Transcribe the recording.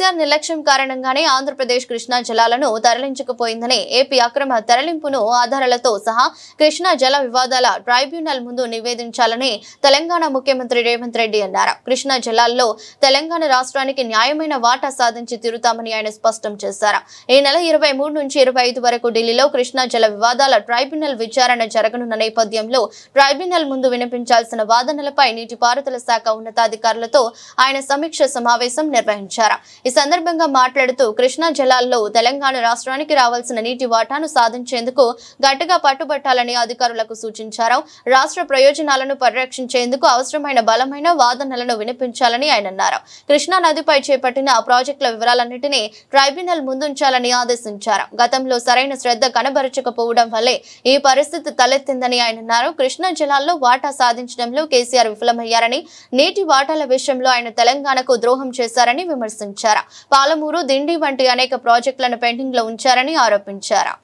కేసీఆర్ నిర్లక్ష్యం కారణంగానే ఆంధ్రప్రదేశ్ కృష్ణా జలాలను తరలించకపోయిందని ఏపీ అక్రమ తరలింపును ఆధారాలతో సహా కృష్ణా జల వివాదాల ట్రైబ్యునల్ ముందు నివేదించాలని తెలంగాణ ముఖ్యమంత్రి రేవంత్ రెడ్డి అన్నారు. కృష్ణా జలాల్లో తెలంగాణ రాష్ట్రానికి న్యాయమైన వాటా సాధించి తీరుతామని ఆయన స్పష్టం చేశారు. ఈ నెల 23 నుంచి 25 వరకు ఢిల్లీలో కృష్ణా జల వివాదాల ట్రైబ్యునల్ విచారణ జరగనున్న నేపథ్యంలో ట్రైబ్యునల్ ముందు వినిపించాల్సిన వాదనలపై నీటిపారుదల శాఖ ఉన్నతాధికారులతో ఆయన సమీక్ష సమావేశం నిర్వహించారు. ఈ సందర్భంగా మాట్లాడుతూ కృష్ణా జలాల్లో తెలంగాణ రాష్ట్రానికి రావాల్సిన నీటి వాటాను సాధించేందుకు గట్టిగా పట్టుబట్టాలని అధికారులకు సూచించారు. రాష్ట్ర ప్రయోజనాలను పరిరక్షించేందుకు అవసరమైన బలమైన వాదనలను వినిపించాలని ఆయన అన్నారు. కృష్ణా నదిపై చేపట్టిన ప్రాజెక్టుల వివరాలన్నింటినీ ట్రైబ్యునల్ ముందుంచాలని ఆదేశించారు. గతంలో సరైన శ్రద్ధ కనబరచకపోవడం వల్లే ఈ పరిస్థితి తలెత్తిందని ఆయన అన్నారు. కృష్ణా జలాల్లో వాటా సాధించడంలో కేసీఆర్ విఫలమయ్యారని, నీటి వాటాల విషయంలో ఆయన తెలంగాణకు ద్రోహం చేశారని విమర్శించారు. పాలమూరు, దిండి వంటి అనేక ప్రాజెక్టులను పెండింగ్ లో ఉంచారని ఆరోపించారు.